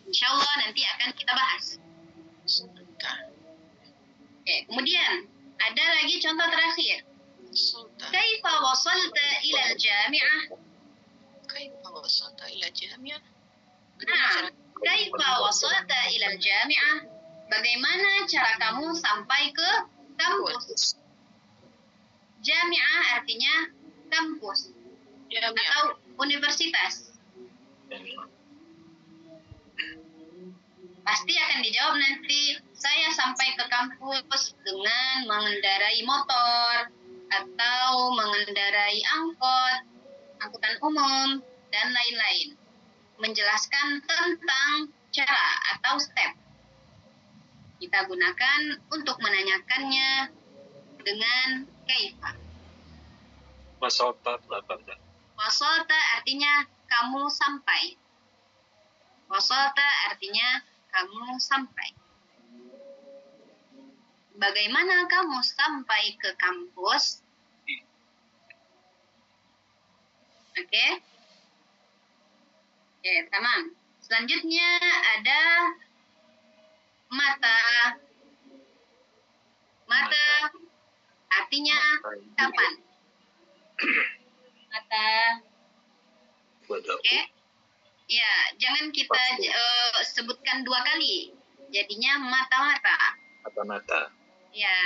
Insya Allah nanti akan kita bahas. Oke, kemudian ada lagi contoh terakhir. Kaifa wasalta ila al-jami'ah? Kaifa wasalta ila al-jami'ah? Nah, kaifa wasalta ila al-jami'ah? Bagaimana cara kamu sampai ke kampus? Jami'ah artinya kampus atau universitas. Pasti akan dijawab nanti, saya sampai ke kampus dengan mengendarai motor atau mengendarai angkutan umum, dan lain-lain. Menjelaskan tentang cara atau step. Kita gunakan untuk menanyakannya dengan kaifa. Wasalta apa? Wasalta artinya kamu sampai. Wasalta artinya kamu sampai. Bagaimana kamu sampai ke kampus? Oke, tamam. Selanjutnya ada mata. Mata artinya kapan? Mata. Oke. Ya, jangan kita sebutkan dua kali. Jadinya mata-mata. Mata-mata. Ya.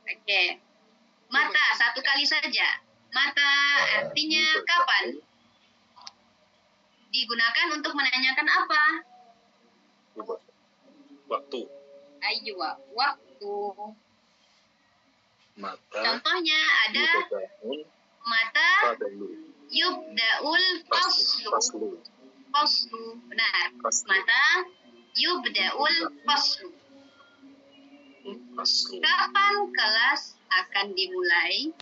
Oke. Mata satu kali saja. Mata artinya kapan? Digunakan untuk menanyakan apa? Waktu. Ayo, waktu. Mata. Contohnya ada mata yubda'ul faslu. Faslu, benar. Mata yubda'ul faslu. Kapan kelas akan dimulai?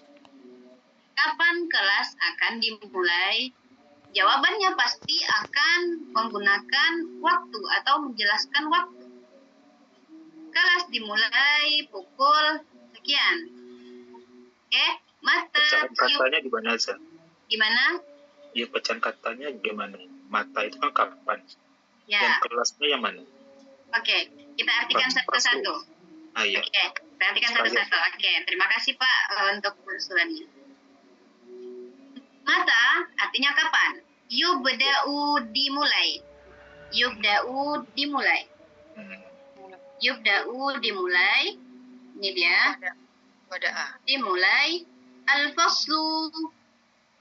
Kapan kelas akan dimulai? Jawabannya pasti akan menggunakan waktu atau menjelaskan waktu. Kelas dimulai pukul sekian. Oke, mata. Pecahan katanya gimana aja? Gimana? Ya, pecahan katanya gimana? Mata itu kan kapan? Ya. Yang kelasnya yang mana? Oke, kita artikan satu-satu. Iya. Oke, kita artikan satu-satu. Oke, terima kasih Pak untuk usulannya. Mata artinya kapan? Yubda'u dimulai. Yubda'u dimulai. Yubda'u dimulai. Ini dia. Dimulai. Al-faslu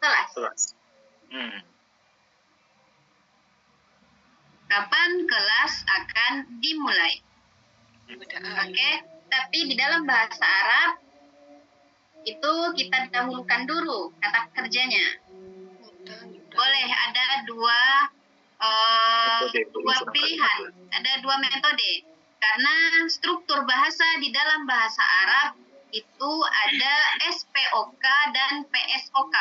kelas. Kapan kelas akan dimulai? Oke, tapi di dalam bahasa Arab itu kita dahulukan dulu kata kerjanya. Boleh ada dua pilihan, ada dua metode. Karena struktur bahasa di dalam bahasa Arab itu ada SPOK dan PSOK.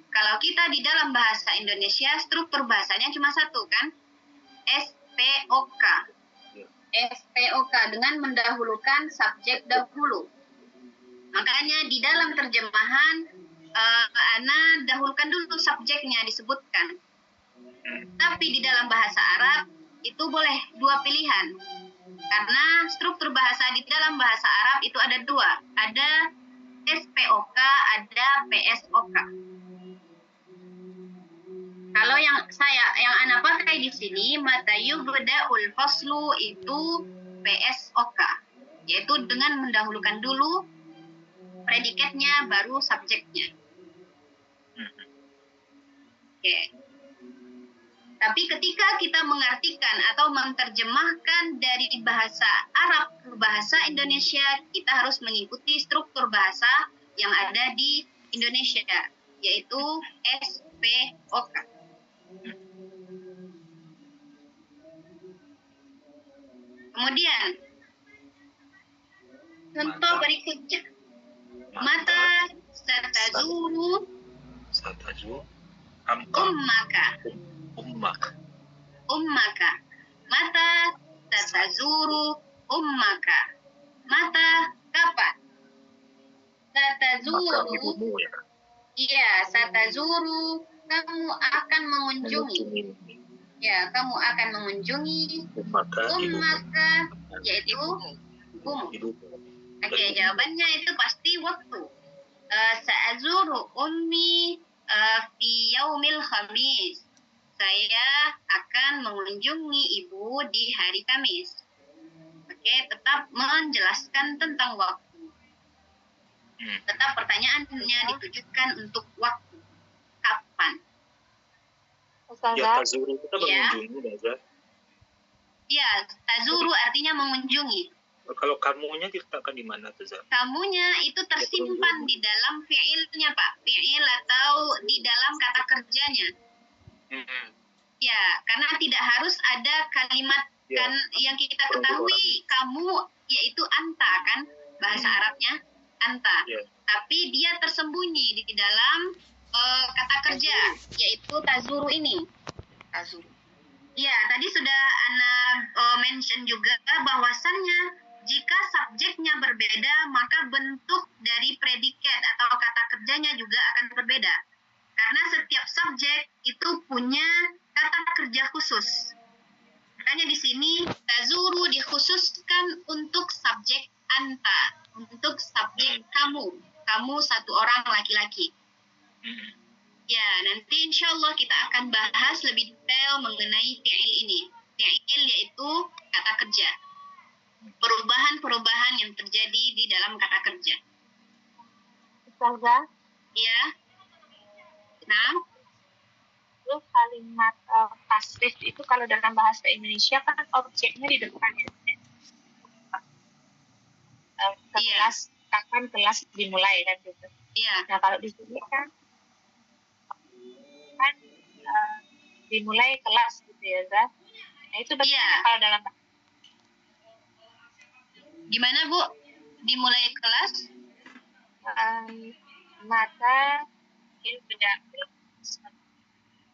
Kalau kita di dalam bahasa Indonesia struktur bahasanya cuma satu kan? SPOK. SPOK dengan mendahulukan subjek dahulu. Makanya di dalam terjemahan Ana dahulukan dulu subjeknya disebutkan. Tapi di dalam bahasa Arab itu boleh dua pilihan. Karena struktur bahasa di dalam bahasa Arab itu ada dua. Ada SPOK, ada PSOK. Kalau yang Ana pakai di sini mata yubda'ul faslu itu PSOK, yaitu dengan mendahulukan dulu predikatnya baru subjeknya. Oke. Tapi ketika kita mengartikan atau menerjemahkan dari bahasa Arab ke bahasa Indonesia, kita harus mengikuti struktur bahasa yang ada di Indonesia, yaitu SPOK. Kemudian, contoh berikutnya. Mata satazuru ummaka. Mata satazuru ummaka. Mata kapan? Satazuru. Iya, satazuru kamu akan mengunjungi. Ya, kamu akan mengunjungi maka ibumu ummaka, yaitu Ibumu. ibumu. ibumu Oke, jawabannya itu pasti waktu. Sa'azuru ummi fi yaumil khamis. Saya akan mengunjungi ibu di hari Kamis. Oke, tetap menjelaskan tentang waktu. Tetap pertanyaannya ditujukan untuk waktu. Kapan? ya Ustazah, tazuru kita Ya. mengunjungi Daza. Ya, tazuru artinya mengunjungi. Kalau kamunya diletakkan di mana Daza? Kamunya itu tersimpan di dalam fi'ilnya, Pak. Fi'il atau di dalam kata kerjanya. Ya, karena tidak harus ada kalimat Ya. kan yang kita ketahui kamu yaitu anta kan bahasa Arabnya anta. Ya. Tapi dia tersembunyi di dalam kata kerja yaitu tazuru ini. Tazuru. Ya, tadi sudah Ana mention juga bahwasannya jika subjeknya berbeda, maka bentuk dari predikat atau kata kerjanya juga akan berbeda. Karena setiap subjek itu punya kata kerja khusus. Makanya di sini tazuru dikhususkan untuk subjek anta, untuk subjek kamu satu orang laki-laki. Ya, nanti insya Allah kita akan bahas lebih detail mengenai fi'il ini. Fi'il yaitu kata kerja. Perubahan-perubahan yang terjadi di dalam kata kerja. Ustazah, Ya. Nah, itu kalimat pasif itu kalau dalam bahasa Indonesia kan objeknya di depan ya. Kelas, kapan kelas dimulai kan gitu. ya. Nah kalau di sini kan dimulai kelas gitu ya, Zah. Nah itu bagaimana kalau dalam Gimana, Bu? Dimulai kelas? mata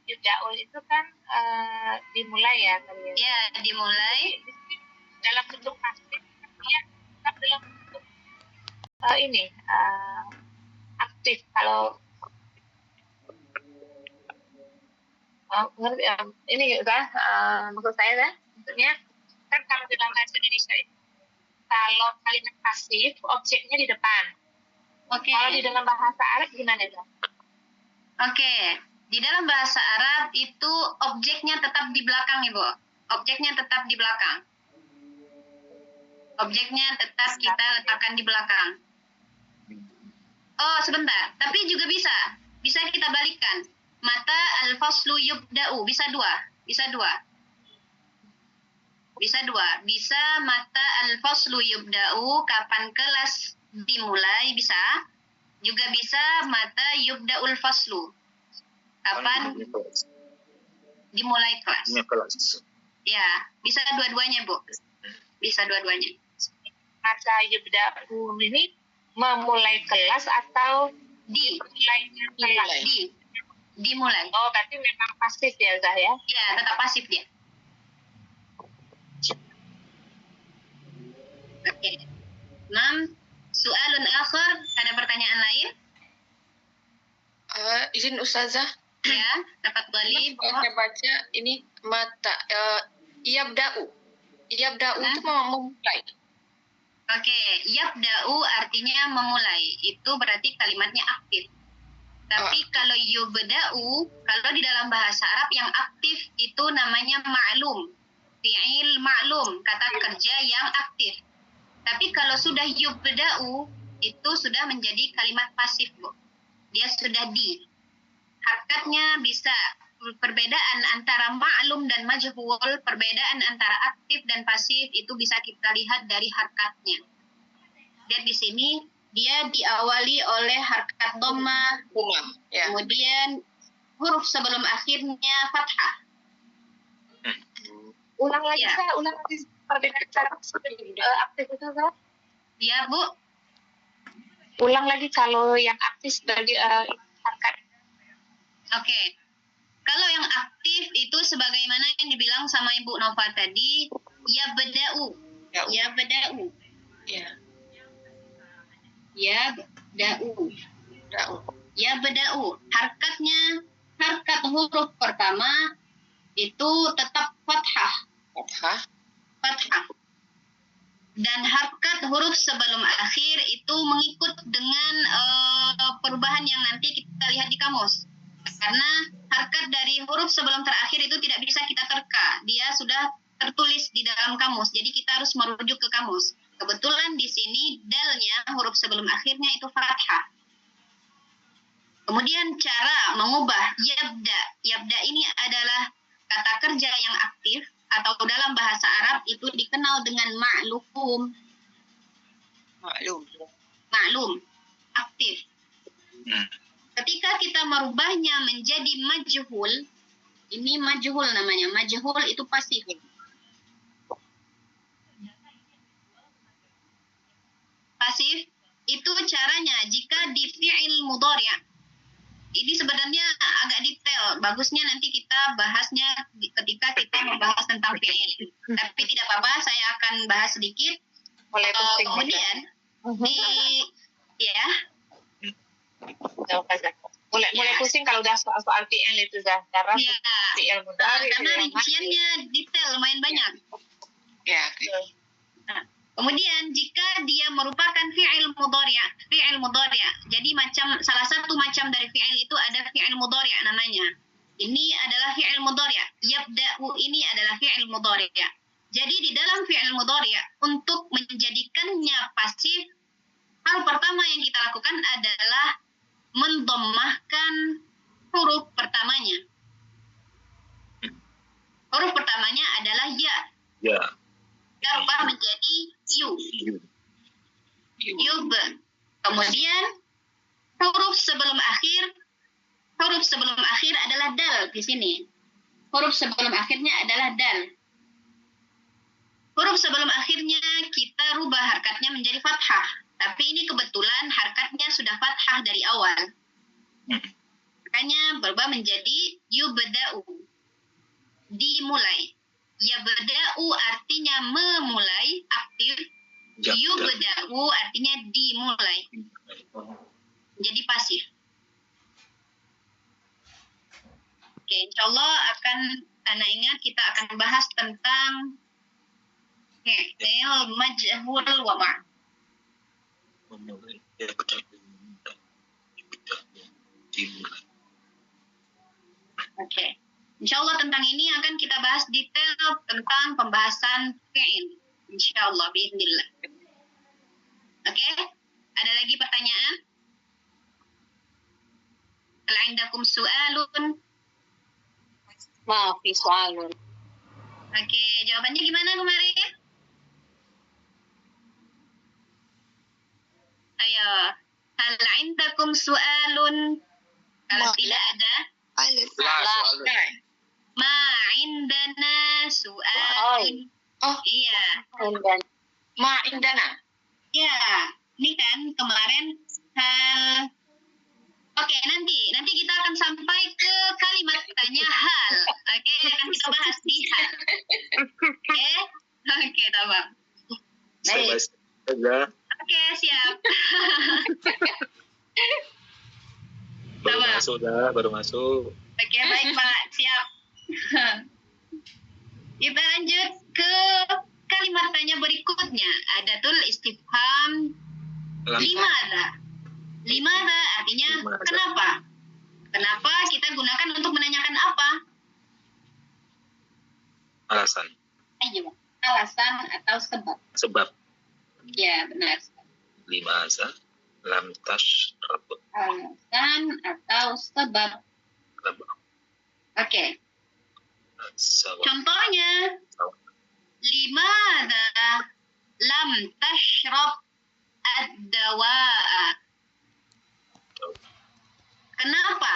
Yudaul itu kan dimulai ya kan ya. Ya, dimulai. Dalam bentuk pasif dia tetap dalam bentuk ini aktif. Kalau ngerti ini kan maksud saya kan maksudnya kan kalau dalam bahasa Indonesia itu kalau kalimat pasif objeknya di depan. Oke. Kalau di dalam bahasa Arab gimana ya? Oke. Di dalam bahasa Arab itu objeknya tetap di belakang, Ibu. Objeknya tetap di belakang. Objeknya tetap kita letakkan di belakang. Oh, sebentar. Tapi juga bisa. Bisa kita balikkan. Mata al-faslu yubda'u. Bisa dua. Bisa mata al-faslu yubda'u. Kapan kelas dimulai. Bisa. Juga bisa mata yubda'ul faslu. Kapan dimulai kelas. Ya. Bisa dua-duanya, Bu. Bisa dua-duanya. Mata yubda'u ini memulai kelas atau dimulai. Oh, berarti memang pasif ya, Zah ya? Ya, tetap pasif dia. Oke. 6. Soalun akhir, ada pertanyaan lain? Izin Ustazah. Ya, dapat balik. Saya baca ini mata Iyabda'u itu memulai. Oke, yabda'u artinya memulai. Itu berarti kalimatnya aktif. Tapi kalau yubda'u, kalau di dalam bahasa Arab yang aktif itu namanya ma'lum. Fi'il ma'lum, kata kerja yang aktif. Tapi kalau sudah yubda'u, itu sudah menjadi kalimat pasif, Bu. Dia sudah di. Harkatnya bisa perbedaan antara ma'lum dan majhul, perbedaan antara aktif dan pasif itu bisa kita lihat dari harkatnya. Lihat di sini, dia diawali oleh harkat dhamma, Ya. kemudian huruf sebelum akhirnya fathah. Ulang lagi, Ya. Zah. Ulang lagi perbedaan cara aktif itu, Zah. Ya, Bu. Ulang lagi kalau yang aktif sebagai harkat. Oke. Kalau yang aktif itu sebagaimana yang dibilang sama Ibu Nova tadi, yabda'u. Yabda'u. Ya. Yabda'u. Harkatnya, harkat huruf pertama itu tetap fathah. Fathah. Dan harkat huruf sebelum akhir itu mengikut dengan perubahan yang nanti kita lihat di kamus. Karena harkat dari huruf sebelum terakhir itu tidak bisa kita terka. Dia sudah tertulis di dalam kamus. Jadi kita harus merujuk ke kamus. Kebetulan di sini dalnya huruf sebelum akhirnya itu fathah. Kemudian cara mengubah yabda. Yabda ini adalah kata kerja yang aktif atau dalam bahasa Arab itu dikenal dengan ma'lum. Ma'lum, aktif. Ketika kita merubahnya menjadi majhul, ini majhul namanya. Majhul itu pasif. Pasif itu caranya jika di fi'il mudhari'. Ini sebenarnya agak detail. Bagusnya nanti kita bahasnya ketika kita membahas tentang fi'il. Tapi tidak apa-apa, saya akan bahas sedikit. Kemudian mulai pusing kalau udah soal fi'il itu Zah. Karena fi'il mudhari. Karena rinciannya detail, lumayan banyak. Ya. Kemudian jika dia merupakan fi'il mudhari', jadi salah satu macam dari fi'il itu ada fi'il mudhari' namanya. Ini adalah fi'il mudhari'. Yabda'u ini adalah fi'il mudhari'. Jadi di dalam fi'il mudhari' untuk menjadikannya pasif, hal pertama yang kita lakukan adalah mendommahkan huruf pertamanya. Huruf pertamanya adalah ya. Ya. Kita ubah menjadi yu. Yub. Kemudian huruf sebelum akhir adalah dal di sini. Huruf sebelum akhirnya adalah dal. Huruf sebelum akhirnya kita rubah harkatnya menjadi fathah. Tapi ini kebetulan harkatnya sudah fathah dari awal. Makanya berubah menjadi yubda'u. Dimulai. Yabda'u artinya memulai, aktif. Yubda'u artinya dimulai. Jadi pasif. Oke, insyaallah Ana ingat kita akan bahas tentang fi'il majhul wa ma'. Oke. Insyaallah tentang ini akan kita bahas detail tentang pembahasan fi'il. Insyaallah, biiznillah. Oke? Ada lagi pertanyaan? Hal indakum su'alun? Ma fi soalun. Oke, jawabannya gimana kemarin? Ayo. Hal indakum su'alun? Kalau tidak ada, ma indana su'alun. Oh, Iya. ma indana. Ya, ini kan kemarin hal. Oke, nanti kita akan sampai ke kalimat tanya hal. Oke, akan kita bahas di hal. Oke, tamam. Saya saja. Oke, siap. Baru masuk. Oke, baik Pak, siap. Kita lanjut ke kalimat tanya berikutnya. Adatul istifham limada. Limada artinya kenapa? Kenapa kita gunakan untuk menanyakan apa? Alasan. Ayo, alasan atau sebab. Sebab. Ya, benar. Limaza lam tashrab. Alasan atau sebab. Oke. Contohnya, limada lam tashrab ad-dawa'a. Kenapa?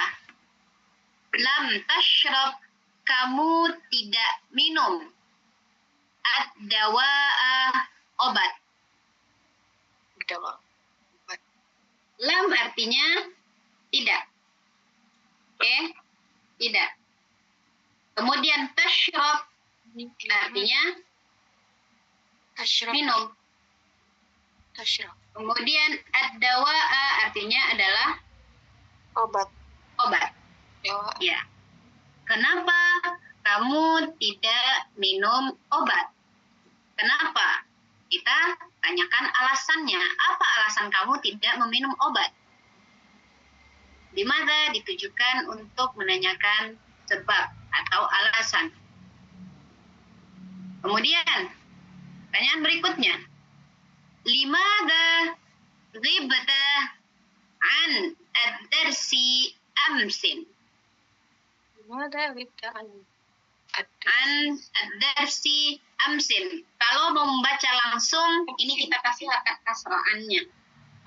Lam tashrab, kamu tidak minum. Ad-dawa'a, obat. Lam artinya tidak. Oke? Tidak. Kemudian tashrab artinya minum. Kemudian ad-dawa'a artinya adalah Obat. obat. Ya. Kenapa kamu tidak minum obat. Kenapa? Kita tanyakan alasannya. Apa alasan kamu tidak meminum obat? Dimana ditujukan untuk menanyakan sebab atau alasan. Kemudian, pertanyaan berikutnya. Limada ghibta an ad-darsi amsin? Limada ghibta an ad-darsi amsin. Kalau mau membaca langsung, ini kita kasih hakat kasraannya.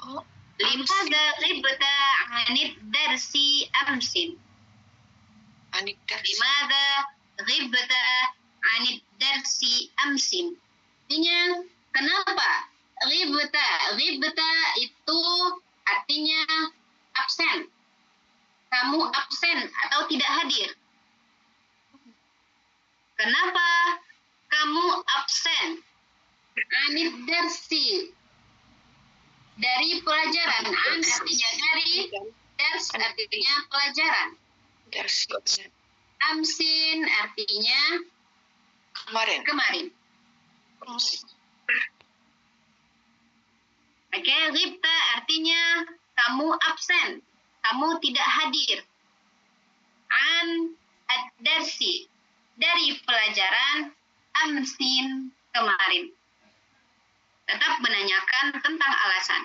Oh, Limada ghibta an ad-darsi amsin? Anid-darsi. Limada ghibta an ad-darsi amsin? Artinya, kenapa? Ghibta itu artinya absen. Kamu absen atau tidak hadir. Kenapa kamu absen? Anid darsi, dari pelajaran. An artinya dari, dars artinya pelajaran. Darsi. Amsin artinya kemarin. Oke, ghibta artinya kamu absen, kamu tidak hadir. An ad-darsi, dari pelajaran, amsin kemarin. Tetap menanyakan tentang alasan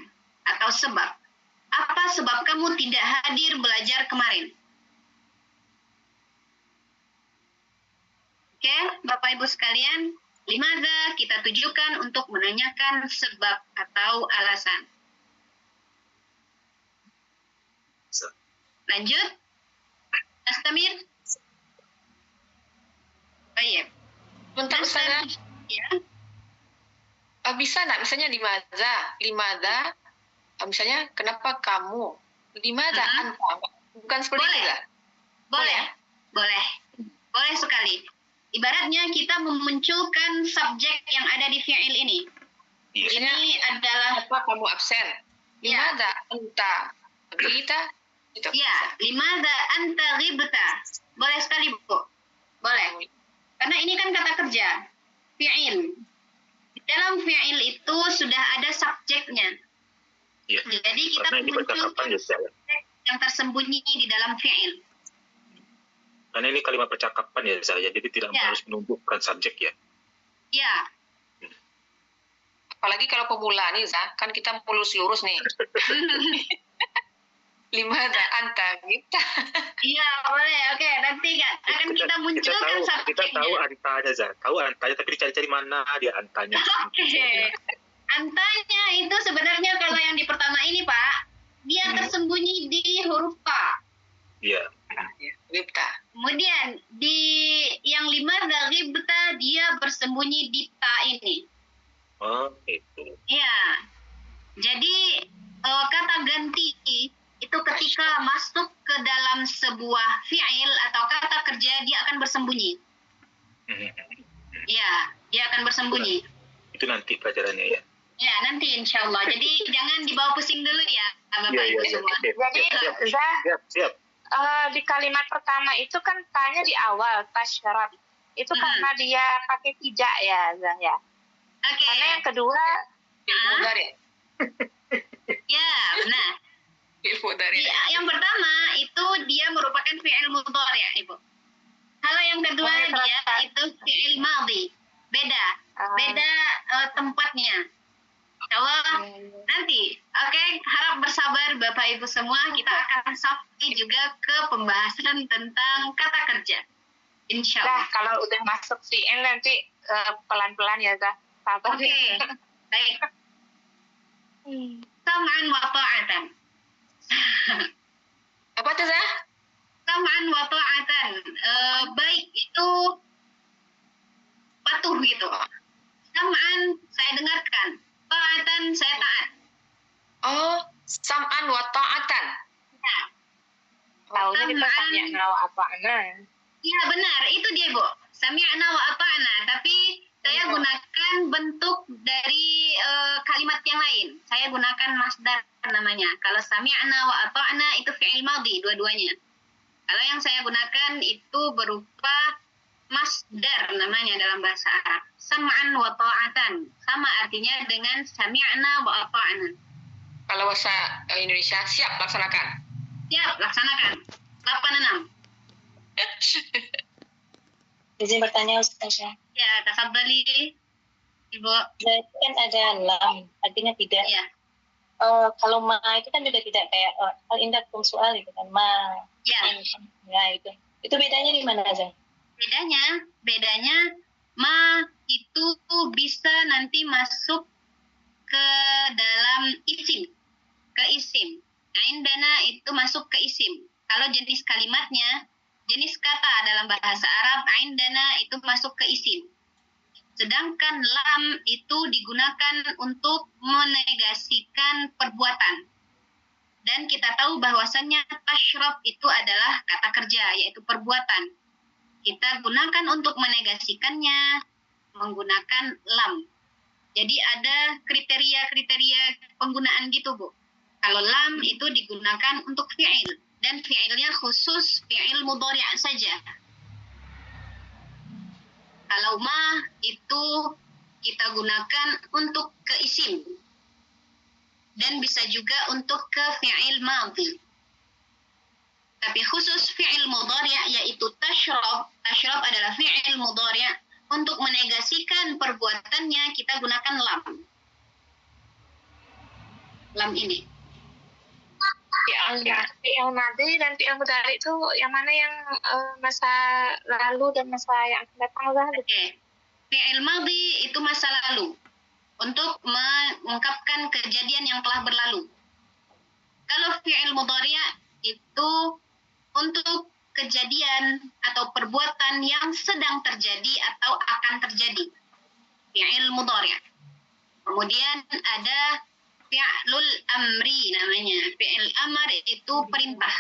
atau sebab. Apa sebab kamu tidak hadir belajar kemarin? Oke, Bapak Ibu sekalian, limada kita tujukan untuk menanyakan sebab atau alasan. Lanjut. Astamir. Baik. Bentar, Ustazah. Ya. Bisa nggak misalnya limada, misalnya kenapa kamu, limada anta, bukan seperti Boleh. itu nggak? Boleh sekali. Ibaratnya kita memunculkan subjek yang ada di fi'il ini. Iya. Ini adalah, Kenapa kamu absen? Ya. Limada anta ghibta? Itu. ya, limada anta ghibta. Boleh sekali, Bu. Boleh. Karena ini kan kata kerja, fi'il. Di dalam fi'il itu sudah ada subjeknya. Iya. Jadi kita Karena ini percakapan memunculkan ya saya. subjek yang tersembunyi di dalam fi'il. Karena ini kalimat percakapan ya saya, jadi tidak Ya. harus menunjukkan subjek ya. Ya, Apalagi kalau pemula nih, Zah, kan kita lurus-lurus nih. Limada anta ghibta? iya boleh. Oke, nanti akan kita munculkan kita subjeknya. tahu antanya, Zah. Tahu antanya, tapi dicari-cari mana dia antanya. Oke. Antanya itu sebenarnya kalau yang di pertama ini, Pak, dia tersembunyi di huruf ta. Iya. Ghibta. Kemudian di yang limada ghibta dia bersembunyi di ta ini. Oh, itu. Ya. Jadi kata ganti itu ketika masuk ke dalam sebuah fi'il atau kata kerja dia akan bersembunyi. Ya, dia akan bersembunyi. Itu nanti pelajarannya ya. Ya, nanti insya Allah. Jadi jangan dibawa pusing dulu ya, Bapak Iya, Ibu iya, semua. iya. Jadi, Siap, Zah, siap. di kalimat pertama itu kan tanya di awal, tasyarat. Itu karena dia pakai tidak ya, Zah ya. Oke. Karena yang kedua, Mudari. Ya, benar. Mudari. Yang pertama itu dia merupakan fi'il mudhari ya, Ibu. Kalau yang kedua Boleh dia terangkan. itu fi'il madhi. Beda. Ah. Beda tempatnya. Kalau nanti, oke, harap bersabar Bapak Ibu semua, kita akan sampai juga ke pembahasan tentang kata kerja. Insya Allah. Zah, kalau udah masuk CN nanti pelan-pelan ya, Zah. Sabar. Oke, baik. Sam'an wa ta'atan. Apa tuh, Zah? Sam'an wa ta'atan. Baik itu patuh gitu. Sam'an saya dengarkan, ta'atan saya taat. Oh, sam'an wa ta'atan. Ya. Tahunya kita Sam'an. tanya nawa apa Iya benar, itu dia Bu. Sami'na wa ata'na, tapi saya gunakan bentuk dari kalimat yang lain. Saya gunakan masdar namanya. Kalau sami'na wa ata'na itu fi'il madhi dua-duanya. Kalau yang saya gunakan itu berupa masdar namanya dalam bahasa Arab. Sam'an wa ta'atan. Sama artinya dengan sami'na wa ata'na. Kalau bahasa Indonesia, siap laksanakan. Siap, laksanakan. 86. Izin bertanya Ustazah. Ya, tafadhali. Ibu. Berarti kan ada lam, artinya tidak. Ya. Kalau ma itu kan juga tidak kayak al indakum soal itu kan ma. Ya. Ya itu. Itu bedanya di mana Zah? Bedanya ma itu bisa nanti masuk ke dalam isim, ke isim. Indana itu masuk ke isim. Kalau jenis kalimatnya, jenis kata dalam bahasa Arab, indana itu masuk ke isim. Sedangkan lam itu digunakan untuk menegasikan perbuatan. Dan kita tahu bahwasannya tashrab itu adalah kata kerja, yaitu perbuatan. Kita gunakan untuk menegasikannya menggunakan lam. Jadi ada kriteria-kriteria penggunaan gitu, Bu. Kalau lam itu digunakan untuk fi'il. Dan fi'ilnya khusus fi'il mudhari' saja. Kalau ma itu kita gunakan untuk ke isim. Dan bisa juga untuk ke fi'il madhi. Tapi khusus fi'il mudhari' yaitu tashrab. Tashrab adalah fi'il mudhari'. Untuk menegasikan perbuatannya kita gunakan lam. Lam ini. Yang nanti dan fi'il mudhari itu yang mana yang masa lalu dan masa yang akan datang Zah? Oke. Fi'il madhi itu masa lalu. Untuk mengungkapkan kejadian yang telah berlalu. Kalau fi'il mudhari' itu untuk kejadian atau perbuatan yang sedang terjadi atau akan terjadi. Fi'il mudhari'. Kemudian ada fi'lul amri namanya. Fi'il amr itu perintah.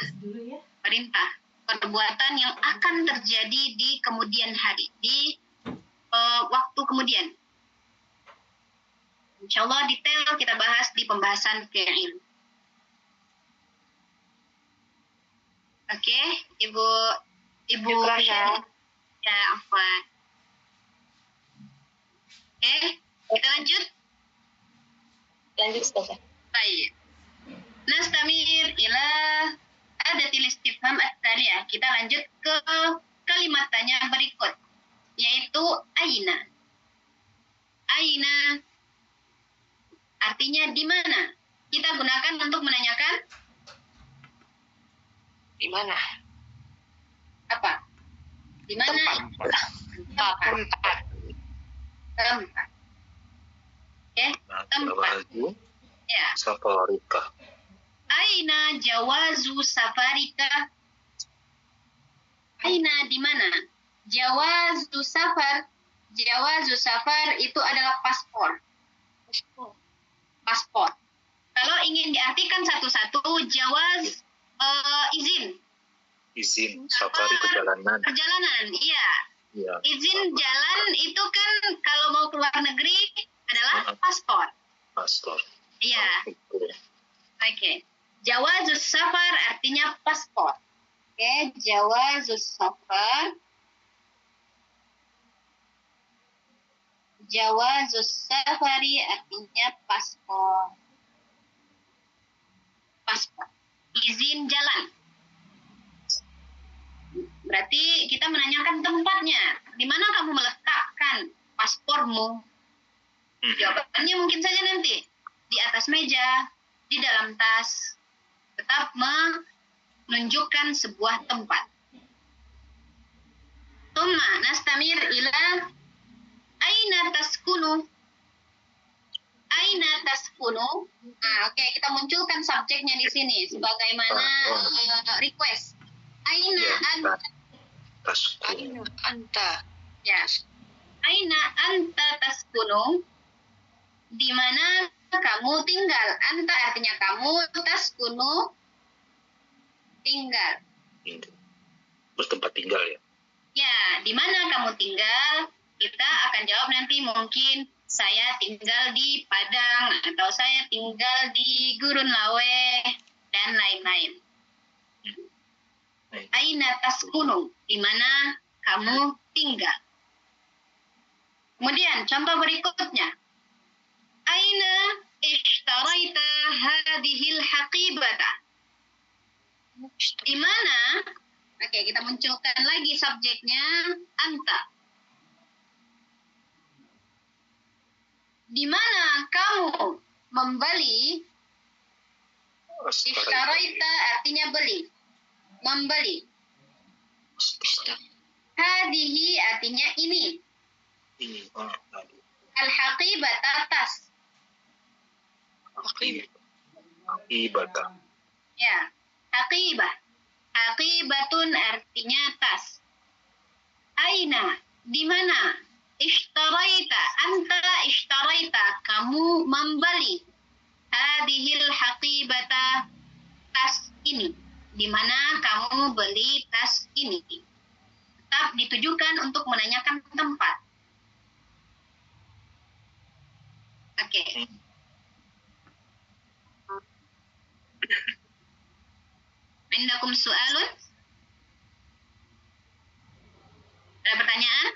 Perintah. Perbuatan yang akan terjadi di kemudian hari. Di waktu kemudian. InsyaAllah detail kita bahas di pembahasan fi'il. Oke, Ibu Syukur, ya, afwan. Oke, kita lanjut. Lanjut Ustazah. Baik. Nastamir ila adatil istifham at-taliyah. Kita lanjut ke kalimat tanya berikut, yaitu aina. Aina artinya di mana? Kita gunakan untuk menanyakan Di mana? apa? Di mana? Tempat. Tempat. Oke, tempat. Jawazu Ya. safarika. Aina jawazu safarika? Aina di mana? Jawazu safar. Jawazu safar itu adalah paspor. Paspor. Kalau ingin diartikan satu-satu, jawaz izin. Izin safari perjalanan. Perjalanan, iya. Ya. Izin jalan itu kan kalau mau keluar negeri adalah paspor. Paspor. Iya. Oke. Oke. Jawazus safar artinya paspor. Oke, jawazus safar. Jawazus safari artinya paspor. Paspor. Izin jalan. Berarti kita menanyakan tempatnya. Di mana kamu meletakkan paspormu? Jawabannya mungkin saja nanti di atas meja, di dalam tas. Tetap menunjukkan sebuah tempat. Thumma nastamir ila aina taskunu. Aina taskunu. Nah, oke, kita munculkan subjeknya di sini sebagaimana request. Aina Ya, anta. Taskun. Aina anta. Ya. Aina anta taskunu. Di mana kamu tinggal? Anta artinya kamu, taskunu tinggal. Bertempat tinggal ya. Ya, di mana kamu tinggal? Kita akan jawab nanti mungkin saya tinggal di Padang atau saya tinggal di Gurun Lawe dan lain-lain. Aina taskunu, di mana kamu tinggal. Kemudian contoh berikutnya. Aina ishtaraita hadhil haqibata? Di mana? Oke, kita munculkan lagi subjeknya anta. Di mana kamu membeli? Ishtaraita artinya beli, membeli. Hadihi artinya ini. Ini. Tadi. Al-haqibata tas. Haqibata. Ya, haqibah. Haqibatun artinya tas. Aina, di mana? Ishtaraita, anta ishtaraita, kamu membeli. Hadihil haqibata, tas ini. Di mana kamu beli tas ini? Tetap ditujukan untuk menanyakan tempat. Oke. Indakum su'alun? Ada pertanyaan?